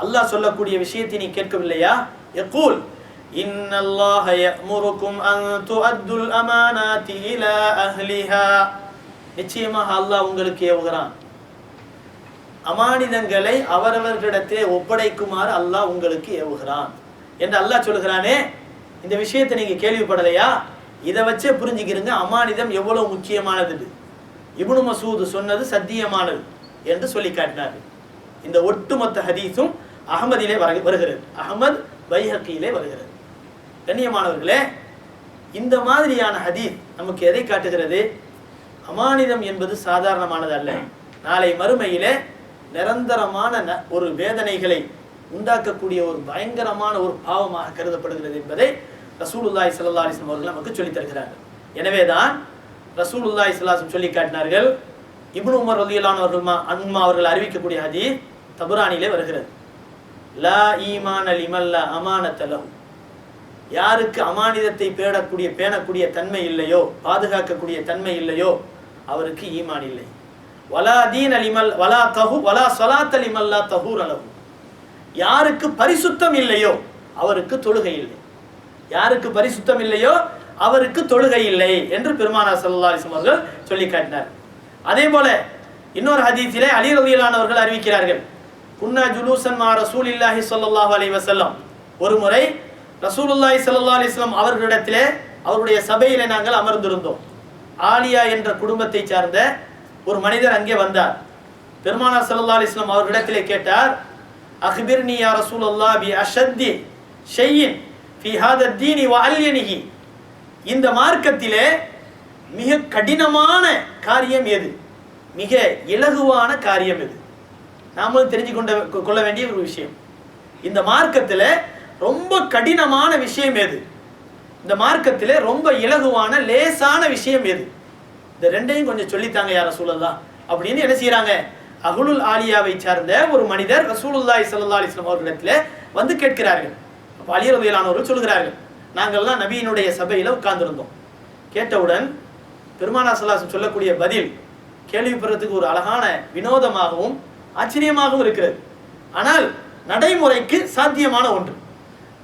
அல்லாஹ் சொல்லக்கூடிய விஷயத்தை நீ கேட்கவில்லையா? யகூல் இன்னல்லாஹ யஅமுருக்கும் அன் துஅத்துல் அமானாத்தி இலா அஹ்லிஹா, நிச்சயமாக அல்லாஹ் உங்களுக்கு ஏவுகிறான், அமானிதங்களை அவரவர்களிடத்திலே ஒப்படைக்குமாறு அல்லாஹ் உங்களுக்கு ஏவுகிறான் என்று அல்லாஹ் சொல்கிறானே. இந்த விஷயத்தை நீங்க கேள்விப்படலையா? இதை வச்சே புரிஞ்சுக்கிறீங்க அமானிதம் எவ்வளவு முக்கியமானது. இப்னு மஸ்ஊத் சொன்னது சத்தியமானது என்று சொல்லி காட்டினார்கள். இந்த ஒட்டுமொத்த ஹதீஸும் அஹ்மதிலே வருகிறது, அஹ்மத் பைஹக்கியிலே வருகிறது. கண்ணியமானவர்களே, இந்த மாதிரியான ஹதீஸ் நமக்கு எதை காட்டுகிறது? அமானிதம் என்பது சாதாரணமானது அல்ல. நாளை மறுமையிலே நிரந்தரமான ஒரு வேதனைகளை உண்டாக்கக்கூடிய ஒரு பயங்கரமான ஒரு பாவமாக கருதப்படுகிறது என்பதை ரசூலுல்லாஹி ஸல்லல்லாஹு அலைஹி வஸல்லம் அவர்கள் நமக்கு சொல்லித் தருகிறார்கள். எனவேதான் ரசூலுல்லாஹி ஸல்லல்லாஹு அலைஹி வஸல்லம் சொல்லி காட்டினார்கள். இப்னு உமர் ரலியல்லாஹு அன்ஹு அவர்கள் அறிவிக்கக்கூடிய ஹதீஸ் தபரானிலே வருகிறது. லா ஈமான லிமன் லா அமானத லஹு, யாருக்கு அமானிதத்தை பேணக்கூடிய தன்மை இல்லையோ, பாதுகாக்கக்கூடிய தன்மை இல்லையோ, அவருக்கு ஈமான் இல்லை. வலா தீன லிமல் வலா தஹு வலா ஸலாத்த லிமல் லா தஹூர லஹு, யாருக்கு பரிசுத்தம் இல்லையோ அவருக்கு தொழுகை இல்லை. யாருக்கு பரிசுத்தம் இல்லையோ அவருக்கு தொழுகை இல்லை என்று பெருமானார் ஸல்லல்லாஹு அலைஹி வஸல்லம் அவர்கள் சொல்லி காட்டினார். அதே போல இன்னொரு ஹதீஸிலே அலி ரலியல்லாஹு அன்ஹு அவர்கள் அறிவிக்கிறார்கள். குன்னா ஜுலூசன் மா ரசூலில்லாஹி ஸல்லல்லாஹு அலைஹி வஸல்லம், ஒரு முறை ரசூலுல்லாஹி ஸல்லல்லாஹு அலைஹி வஸல்லம் அவர்களிடத்திலே அவருடைய சபையிலே நாங்கள் அமர்ந்திருந்தோம். ஆலியா என்ற குடும்பத்தை சார்ந்த ஒரு மனிதர் அங்கே வந்தார். பெருமானார் ஸல்லல்லாஹு அலைஹி வஸல்லம் அவர்களிடத்திலே கேட்டார், அக்பிர்னி யா ரசூலல்லாஹ் பி அஷத்தி ஷையின் ஃபி ஹாதா தீனி வ அல்யனிஹி, இந்த மார்க்கத்திலே மிக கடினமான காரியம் எது, மிக இலகுவான காரியம் எது? நாமளும் தெரிஞ்சு கொள்ள வேண்டிய ஒரு விஷயம். இந்த மார்க்கத்தில் ரொம்ப கடினமான விஷயம் எது, இந்த மார்க்கத்தில் ரொம்ப இலகுவான லேசான விஷயம் எது? இந்த ரெண்டையும் கொஞ்சம் சொல்லித்தாங்க யார் ரசூலுல்லாஹ் அப்படின்னு என்ன செய்யறாங்க, அஹ்லுல் ஆலியாவை சார்ந்த ஒரு மனிதர் ரசூலுல்லாஹி ஸல்லல்லாஹு அலைஹி வஸல்லம் அவர்களிடத்தில் வந்து கேட்கிறார்கள். அப்போ அலி ரலியல்லாஹு அன்ஹு அவர்கள் சொல்கிறார்கள், நாங்கள்லாம் நபியினுடைய சபையில் உட்கார்ந்துருந்தோம். கேட்டவுடன் பெருமானார் ஸல்லல்லாஹு அலைஹி வஸல்லம் சொல்லக்கூடிய பதில் கேள்விப்படுறதுக்கு ஒரு அழகான வினோதமாகவும் ஆச்சரியமாகவும் இருக்கிறது. ஆனால் நடைமுறைக்கு சாத்தியமான ஒன்று.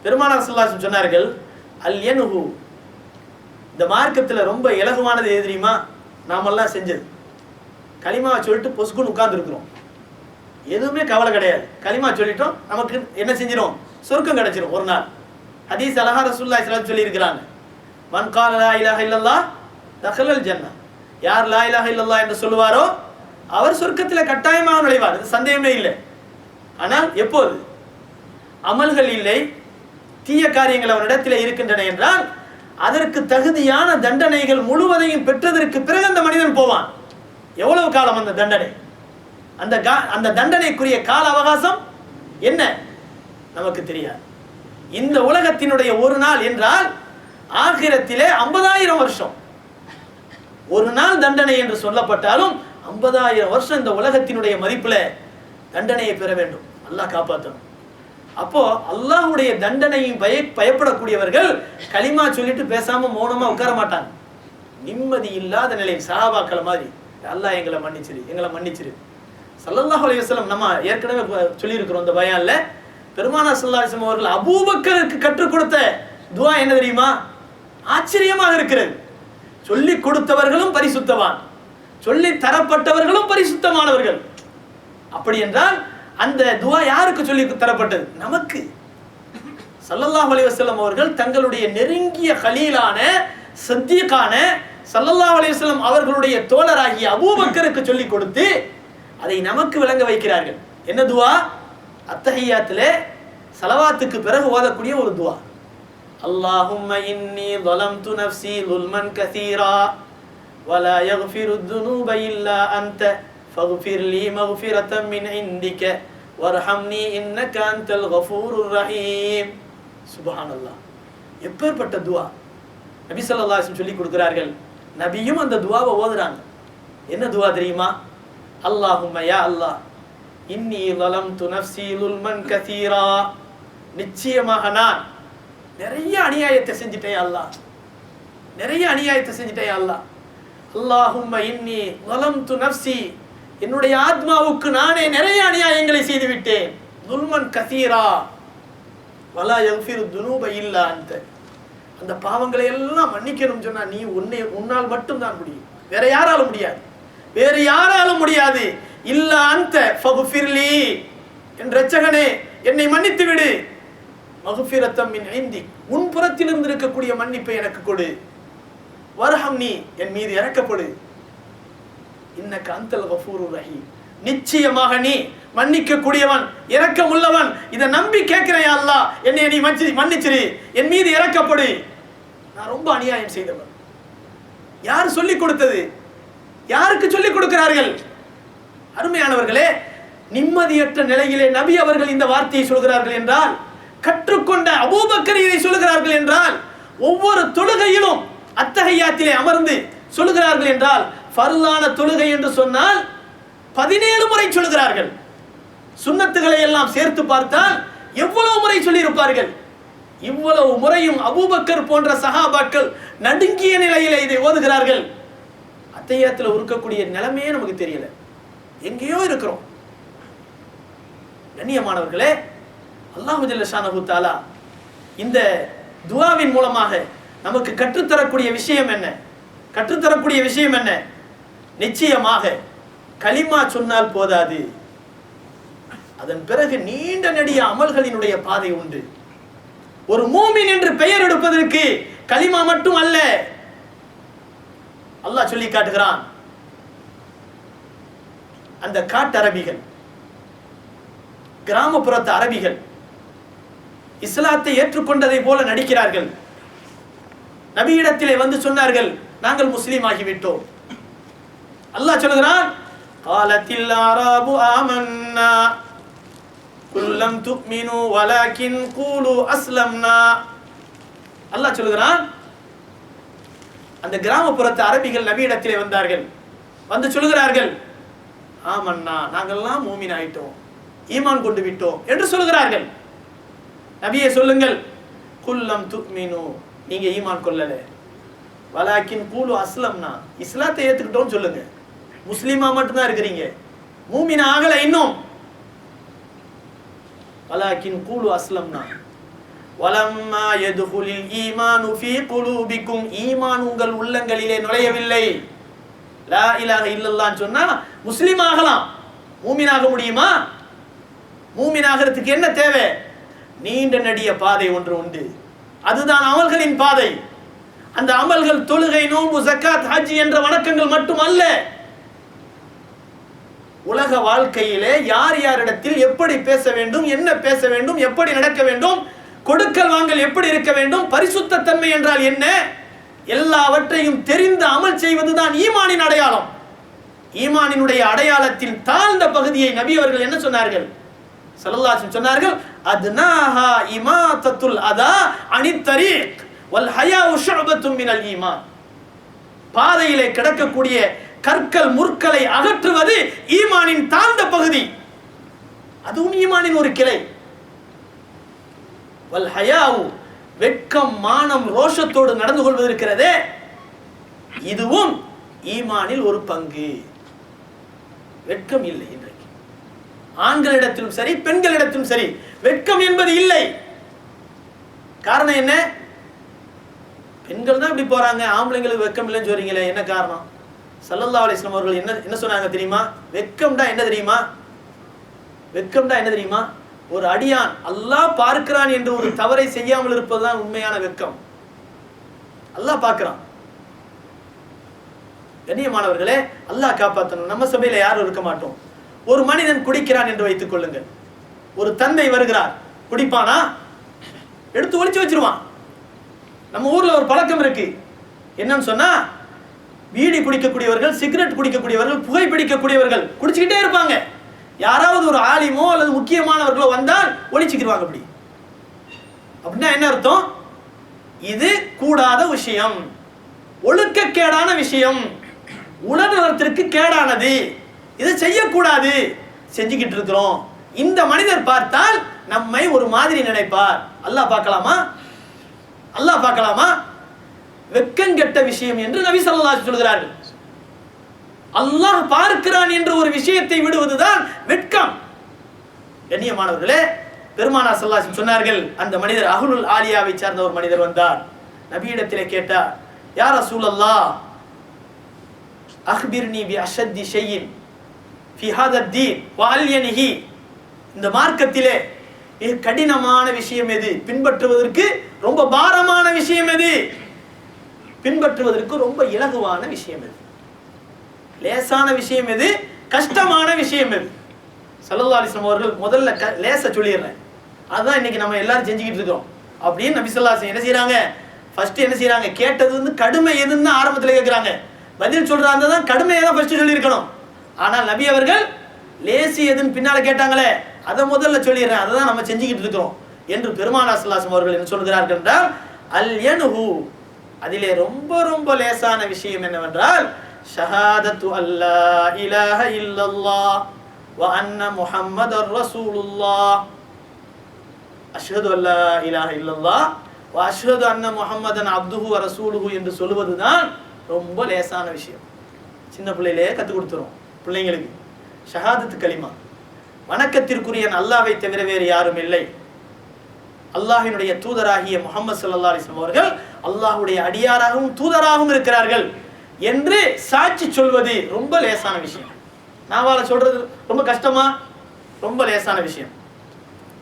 பெருமானார் ஸல்லல்லாஹு அலைஹி வஸல்லம் சொன்னார்கள், அல் யன்ஹு, இந்த மார்க்கத்தில் ரொம்ப இலகுவானது எது தெரியுமா? நாமெல்லாம் செஞ்சது கலிமாவை சொல்லிட்டு பொசுக்குன்னு உட்கார்ந்துருக்கிறோம், எதுவுமே கவலை கிடையாது. கலிமா சொல்லிட்டோம், நமக்கு என்ன செஞ்சிடும், சொர்க்கம் கிடைச்சிடும் ஒரு நாள். ஹதீஸ் அலஹா ரசூலுல்லாஹி ஸல்லல்லாஹு அலைஹி வஸல்லம் சொல்லி இருக்கிறாங்க, மன் கால லா இலாஹ இல்லல்லாஹ் தഖலல் ஜன்னah, யார் லா இலாஹ இல்லல்லாஹ் என்று சொல்லுவாரோ அவர் சொர்க்கத்தில் கட்டாயமாக நுழைவார், அது சந்தேகமே இல்லை. ஆனால் எப்போது அமல்கள் இல்லை, தீய காரியங்கள் அவனிடத்தில் இருக்கின்றன என்றால் அதற்கு தகுதியான தண்டனைகள் முழுவதையும் பெற்றதற்கு பிறகு அந்த மனிதன் போவான். எவ்வளவு காலம் அந்த தண்டனை, அந்த தண்டனைக்குரிய கால அவகாசம் என்ன நமக்கு தெரியாது. இந்த உலகத்தினுடைய ஒரு நாள் என்றால் ஆகிரத்திலே 50,000 வருஷம். ஒரு நாள் தண்டனை என்று சொல்லப்பட்டாலும் 50,000 வருஷம் இந்த உலகத்தினுடைய மதிப்புல தண்டனையை பெற வேண்டும். அல்லாஹ் காப்பாற்றணும். அப்போ அல்லாஹ்வுடைய தண்டனையும் பயப்படக்கூடியவர்கள் கலிமா சொல்லிட்டு பேசாம மௌனமா உட்கார மாட்டாங்க. நிம்மதி இல்லாத நிலையில் சஹாபாக்கள் மாதிரி, அல்லாஹ் எங்களை மன்னிச்சிரு. ஸல்லல்லாஹு அலைஹி வஸல்லம் நம்ம ஏற்கனவே சொல்லியிருக்கிறோம் இந்த பயான்ல. பெருமானார் ஸல்லல்லாஹு அலைஹி வஸல்லம் அவர்கள் அபூபக்கருக்கு கற்றுக் கொடுத்த துஆ என்ன தெரியுமா? ஆச்சரியமாக இருக்கிறது. சொல்லி கொடுத்தவர்களும் பரிசுத்தவான், சொல்லி தரப்பட்டவர்களும் பரிசுத்தமானவர்கள். அப்படி என்றால் அந்த துஆ யாருக்கு சொல்லி தரப்பட்டது? நமக்கு. ஸல்லல்லாஹு அலைஹி வஸல்லம் அவர்கள் தங்களுடைய நெருங்கிய கலீலான சத்தீகான ஸல்லல்லாஹு அலைஹி வஸல்லம் அவர்களுடைய தோழராகிய அபூபக்கருக்கு சொல்லி கொடுத்து அதை நமக்கு விளங்க வைக்கிறார்கள். என்ன துஆ? அத்தஹியாத்திலே ஸலவாத்துக்கு பிறகு ஓதக்கூடிய ஒரு துஆ. அல்லாஹும்ம இன்னி ظلمت نفسي ظلما كثيرا ولا يغفر الذنوب إلا أنت فاغفر لي مغفرة من عندك وارحمني إنك أنت الغفور الرحيم. சுப்ஹானல்லாஹ், எப்பேற்பட்ட துஆ நபி ஸல்லல்லாஹு அலைஹி வஸல்லம் சொல்லி கொடுக்கிறார்கள். நபியும் அந்த துஆவை ஓதுறாங்க. என்ன துஆ தெரியுமா? அல்லாஹும்ம யா அல்லாஹ் இன்னி ظلمت نفسي ظلما كثيرا, நிச்சயமாக நான் நிறைய அநியாயத்தை செஞ்சிட்டேன் அல்லாஹ், நிறைய அநியாயத்தை செஞ்சிட்டேன் அல்லாஹ். அல்லாஹும்ம இன்னி ظلمت نفسي, என்னுடைய ஆத்மாவுக்கு நானே நிறைய அநியாயங்களை செய்து விட்டேன். துல்மன் கசீரா வலா யக்ஃபிரு துனூப இல்லா அன்த, அந்த பாவங்களை எல்லாம் மன்னிக்கணும் சொன்னா நீ உன்னால் மட்டும்தான் முடியும், வேற யாராலும் முடியாது, வேற யாராலும் முடியாது. இல்லா அன்த ஃபக்ஃபிர்லி, என் இரட்சகனே என்னை மன்னித்து விடு. மக்ஃபிரத்தம் மின் இந்திக், உன் புறத்திலிருந்து இருக்கக்கூடிய மன்னிப்பை எனக்கு கொடு. வர்ஹம்னி, என் மீது இரக்கப்படு. இன்னக அன்தல் கஃபூருர் ரஹீம், நிச்சயமாக நீ மன்னிக்க கூடியவன், இரக்கம் உள்ளவன். இதை நம்பி கேட்கிறேன் யா அல்லாஹ், என்னை நீ மன்னிச்சிரு, என் மீது இரக்கப்படு. நான் ரொம்ப அநியாயம் செய்தவன். யார் சொல்லி கொடுத்தது? யாருக்கு சொல்லிக் கொடுக்கிறார்கள்? அருமையானவர்களே, நிம்மதியற்ற நிலையிலே நபி அவர்கள் இந்த வார்த்தையை சொல்கிறார்கள் என்றால், கற்றுக்கொண்ட அபூபக்கர் இதை சொல்கிறார்கள் என்றால், ஒவ்வொரு தொழுகையிலும் அத்தஹியாத்திலே அமர்ந்து சொல்கிறார்கள் என்றால், ஃபர்லான தொழுகை என்று சொன்னால் 17 முறை சொல்கிறார்கள். சுன்னத்துகளை எல்லாம் சேர்த்து பார்த்தால் எவ்வளவு முறை சொல்லியிருப்பார்கள்? இவ்வளவு முறையும் அபூபக்கர் போன்ற சஹாபாக்கள் நடுங்கிய நிலையிலே இதை ஓதுகிறார்கள். அத்தஹியாத்தில் இருக்கக்கூடிய நிலைமையே நமக்கு தெரியல, எங்கேயோ இருக்கிறோம். கண்ணியமானவர்களே, அல்லாஹு ஜல்ல ஷானஹு தஆலா இந்த துஆவின் மூலமாக நமக்கு கற்றுத்தரக்கூடிய விஷயம் என்ன? கற்றுத்தரக்கூடிய விஷயம் என்ன? நிச்சயமாக கலிமா சொன்னால் போதாது, அதன் பிறகு நீண்ட நெடிய அமல்களினுடைய பாதை உண்டு. ஒரு மூமின் என்று பெயர் எடுப்பதற்கு கலிமா மட்டும் அல்ல. அல்லாஹ் சொல்லி காட்டுகிறான், அந்த காட்டு அரபிகள், கிராமப்புறத்து அரபிகள் இஸ்லாத்தை ஏற்றுக்கொண்டதை போல நடிக்கிறார்கள். நபியிடத்திலே வந்து சொன்னார்கள், நாங்கள் முஸ்லீம் ஆகிவிட்டோம். அல்லாஹ் சொல்கிறான், காலத்தில் ஆராபு ஆமன்னா குல்லம் துக்மினு வலக்கின் கூலு அஸ்லம்னா. அல்லாஹ் சொல்கிறான், அந்த கிராமப்புறத்து அரபிகள் நபியிடத்திலே வந்தார்கள். வந்து சொல்கிறார்கள், ஆமன்னா, நாங்கள்லாம் மூமின் ஆயிட்டோம், ஈமான் கொண்டு விட்டோம் என்று சொல்கிறார்கள். நபியே சொல்லுங்கள், குல்லம் துக்மினு, நீங்க ஈமான் கொள்ளல, வலக்கின் கூலு அஸ்லம்னா, இஸ்லாத்தை ஏத்துக்கிட்டோம்னு சொல்லுங்க. முஸ்லிமா மட்டும்தான் இருக்கிறீங்க, மூமின் ஆகல இன்னும். வலக்கின் கூலு அஸ்லம்னா வலம்மா யதுகுலில் ஈமானு ஃபீ குலூபிக்கும், ஈமான் உங்கள் உள்ளங்களிலே நுழையவில்லை. லா இலாஹ இல்லல்லாஹ் சொன்னா முஸ்லிம் ஆகலாம், மூமின் ஆக முடியுமா? மூமின் ஆகிறதுக்கு என்ன தேவை? நீண்ட நெடிய பாதை ஒன்று உண்டு, அதுதான் அமல்களின் பாதை. அந்த அமல்கள் தொழுகை, நோன்பு, ஜக்காத், ஹஜ் என்ற வணக்கங்கள் மட்டுமல்ல. உலக வாழ்க்கையிலே யார் யாரிடத்தில் எப்படி பேச வேண்டும், என்ன பேச வேண்டும், எப்படி நடக்க வேண்டும், கொடுக்கல் வாங்கல் எப்படி இருக்க வேண்டும், பரிசுத்த தன்மை என்றால் என்ன, எல்லாவற்றையும் தெரிந்து அமல் செய்வதுதான் ஈமானின் அடையாளம். ஈமானினுடைய அடையாளத்தின் தாழ்ந்த பகுதியை நபி அவர்கள் என்ன சொன்னார்கள்? ஸல்லல்லாஹு அலைஹி வஸல்லம் சொன்னார்கள், அத்னாஹா இமாதத்துல் அதா அனித் தரீக் வல் ஹயாஉ ஷுஅபத்தும் மினல் ஈமான். பாதையிலே கிடக்கக்கூடிய கற்கள் முற்களை அகற்றுவது ஈமானின் தாழ்ந்த பகுதி, அதுவும் ஈமானின் ஒரு கிளை. வல் ஹயாஉ, வெட்கம், மானம், ரோஷத்தோடு நடந்து கொள்வது இருக்கிறதே, இதுவும் ஈமானில் ஒரு பங்கு. வெட்கம் இல்லை இன்றைக்கு ஆண்களிடத்திலும் சரி பெண்களிடத்திலும் சரி, வெட்கம் என்பது இல்லை. காரணம் என்ன? பெண்கள் தான் இப்படி போறாங்க, ஆம்பளைங்களுக்கு வெட்கம் இல்லைன்னு சொல்றீங்களே, என்ன காரணம்? ஸல்லல்லாஹு அலைஹி வஸல்லம் அவர்கள் என்ன சொன்னாங்க தெரியுமா? வெட்கம்டா என்ன தெரியுமா? வெட்கம்டா என்ன தெரியுமா? ஒரு அடியான் அல்லாஹ் பார்க்கிறான் என்று ஒரு தவறை செய்யாமல் இருப்பதுதான் உண்மையான வெட்கம். அல்லாஹ் பார்க்கிறான். கண்ணியமானவர்களே, அல்லாஹ் காப்பாற்றணும். நம்ம சபையில யாரும் இருக்க மாட்டோம். ஒரு மனிதன் குடிக்கிறான் என்று வைத்துக் கொள்ளுங்கள். ஒரு தந்தை வருகிறார், குடிப்பானா? எடுத்து ஒளிச்சு வச்சிருவான். நம்ம ஊர்ல ஒரு பழக்கம் இருக்கு, என்னன்னு சொன்னா, பீடி குடிக்கக்கூடியவர்கள், சிகரெட் குடிக்கக்கூடியவர்கள், புகைப்பிடிக்கக்கூடியவர்கள் குடிச்சுக்கிட்டே இருப்பாங்க. யாராவது ஒரு ஆலிமோ அல்லது முக்கியமானவர்களோ வந்தால் ஒளிச்சுக்கிடுவாங்க. அப்படி அப்படின்னா என்ன அர்த்தம்? இது கூடாத விஷயம், ஒழுக்கக்கேடான விஷயம், உலகத்திற்கு கேடானது, இதை செய்யக்கூடாது, செஞ்சுக்கிட்டு இருக்கிறோம். இந்த மனிதர் பார்த்தால் நம்மை ஒரு மாதிரி நினைப்பார். அல்லாஹ் பார்க்கலாமா? அல்லாஹ் பார்க்கலாமா? வெட்கங்கெட்ட விஷயம் என்று நபி ஸல்லல்லாஹு அலைஹி சொல்கிறார்கள். அல்லாஹ் பார்க்கிறான் என்ற ஒரு விஷயத்தை விடுவதுதான் வெட்கம். கண்ணியமானவர்களே, பெருமானார் ஸல்லல்லாஹு அலைஹி சொன்னார்கள், அந்த மனிதர் அஹ்லுல் ஆலியாவை சார்ந்த ஒரு மனிதர் வந்தார். நபியிடத்திலே கேட்டார், யா ரசூலல்லாஹ், அக்பிர்னி பி அஷத்தி ஷையின் ஃபி ஹாதா தீன் வ அல்யனிஹி. இந்த மார்க்கத்திலே மிக கடினமான விஷயம் எது? பின்பற்றுவதற்கு ரொம்ப பாரமான விஷயம் எது? பின்பற்றுவதற்கு ரொம்ப இலகுவான விஷயம் எது? லேசான விஷயம் எது? கஷ்டமான விஷயம் எது? ஸல்லல்லாஹு அலைஹி வஸல்லம் அவர்கள் முதல்ல லேச சொல்லிடுறேன், அதுதான் இன்னைக்கு நம்ம எல்லாரும் செஞ்சுக்கிட்டு இருக்கோம் அப்படின்னு நபி ஸல்லல்லாஹு அலைஹி வஸல்லம் என்ன செய்யறாங்க? ஃபர்ஸ்ட் என்ன செய்யறாங்க? கேட்டது வந்து கடுமை எதுன்னு ஆரம்பத்தில் கேட்கிறாங்க. பதில் சொல்றாங்க தான் கடுமையாக தான் ஃபர்ஸ்ட் சொல்லியிருக்கணும். ஆனால் நபி அவர்கள் லேசி எதுன்னு பின்னால கேட்டாங்களே அதை முதல்ல சொல்லிடுறேன், அதை தான் நம்ம செஞ்சுக்கிட்டு இருக்கிறோம் என்று பெருமானார் ஸல்லல்லாஹு அலைஹி வஸல்லம் அவர்கள் என்ன சொல்கிறார்கள் என்றால், அல் யன்ஹு, அதிலே ரொம்ப ரொம்ப லேசான விஷயம் என்னவென்றால், ஷஹாதத்து அல்லா இலாஹ இல்லல்லாஹ் வ அன்ன முஹம்மதர் ரசூலுல்லாஹ், அஷ்ஹது அல்லா இலாஹ இல்லல்லாஹ் வ அஷ்ஹது அன்ன முஹம்மதன் அப்துஹு வ ரசூலுஹு என்று சொல்வதுதான் ரொம்ப லேசான விஷயம். சின்ன பிள்ளையிலே கற்றுக் கொடுத்துரும் பிள்ளைங்களுக்கு. ஷஹாதத்து கலிமா, வணக்கத்திற்குரிய அல்லாஹ்வை தவிர வேறு யாரும் இல்லை, அல்லாஹ்வினுடைய தூதராகிய முஹம்மது ஸல்லல்லாஹு அலைஹி வஸல்லம் அவர்கள் அல்லாஹ்வுடைய அடியாராகவும் தூதராகவும் இருக்கிறார்கள் என்று சாட்சி சொல்வது ரொம்ப லேசான விஷயம். நாவால சொல்றது ரொம்ப கஷ்டமா? ரொம்ப லேசான விஷயம்.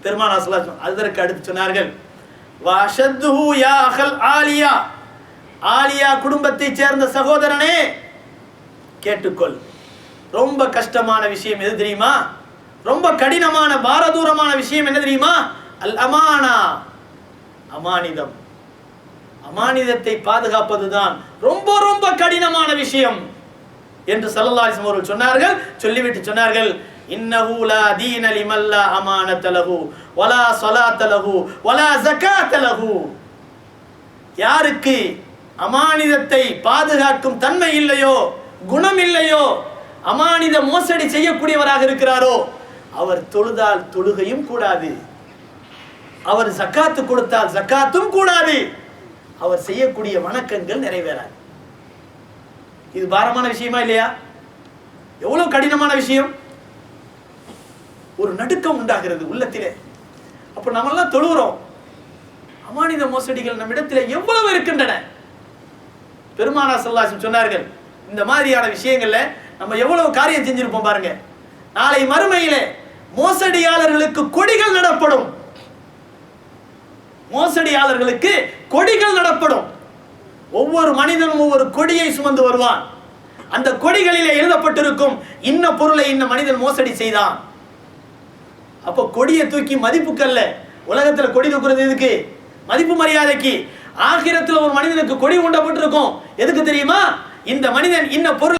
பெருமானார் ஸல்லல்லாஹு அலைஹி வஸல்லம் அதற்கு அடுத்து சொன்னார்கள், வஷத்துஹு யா அஹல் ஆலியா, ஆலியா குடும்பத்தைச் சேர்ந்த சகோதரனே கேட்டுக்கொள். ரொம்ப கஷ்டமான விஷயம் எது தெரியுமா? ரொம்ப கடினமான பாரதூரமான விஷயம் என்ன தெரியுமா? அல் அமானா, அமானிதம். அமானிதத்தை பாதுகாப்பதுதான் ரொம்ப ரொம்ப கடினமான விஷயம் என்று ஸல்லல்லாஹு அலைஹி வஸல்லம் அவர்கள் சொன்னார்கள். சொல்லிவிட்டு சொன்னார்கள், இன்னஹு லா தீன லிமன் லா அமானத லஹு வலா ஸலாத லஹு வலா ஸகாத லஹு. யாருக்கு அமானிதத்தை பாதுகாக்கும் தன்மை இல்லையோ, குணம் இல்லையோ, அமானித மோசடி செய்யக்கூடியவராக இருக்கிறாரோ, அவர் தொழுதால் தொழுகையும் கூடாது, அவர் ஜக்காத்து கொடுத்தால் ஜக்காத்தும் கூடாது, அவர் செய்யக்கூடிய வணக்கங்கள் நிறைவேறாது. இது பாரமான விஷயமா இல்லையா? எவ்வளவு கடினமான விஷயம். ஒரு நடுக்கம் உண்டாகிறது உள்ளத்திலே. அப்ப நம்ம எல்லாம் தொழுகிறோம், அமானித மோசடிகள் நம்மிடத்திலே எவ்வளவு இருக்கின்றன. பெருமானார் ஸல்லல்லாஹு அலைஹி வஸல்லம் சொன்னார்கள், இந்த மாதிரியான விஷயங்கள்ல நம்ம எவ்வளவு காரியம் செஞ்சிருப்போம் பாருங்க. நாளை மறுமையிலே மோசடியாளர்களுக்கு கொடிகள் நடப்படும், மோசடியாளர்களுக்கு கொடிகள் நடப்படும். ஒவ்வொரு மனிதனும் ஒவ்வொரு கொடியை சுமந்து வருவான். அந்த கொடிகளிலே எழுதப்பட்டிருக்கும், இன்ன பொருளை இன்ன மனிதன் மோசடி செய்தான். அப்போ கொடியை தூக்கி மதிப்புக்கல்ல, உலகத்துல கொடி தூக்குறது எதுக்கு? மதிப்பு மரியாதைக்கு. ஆகிரத்துல ஒரு மனிதனுக்கு கொடி உண்டப்பட்டிருக்கும், எதுக்கு தெரியுமா? இந்த மனிதன் இன்ன பொருள்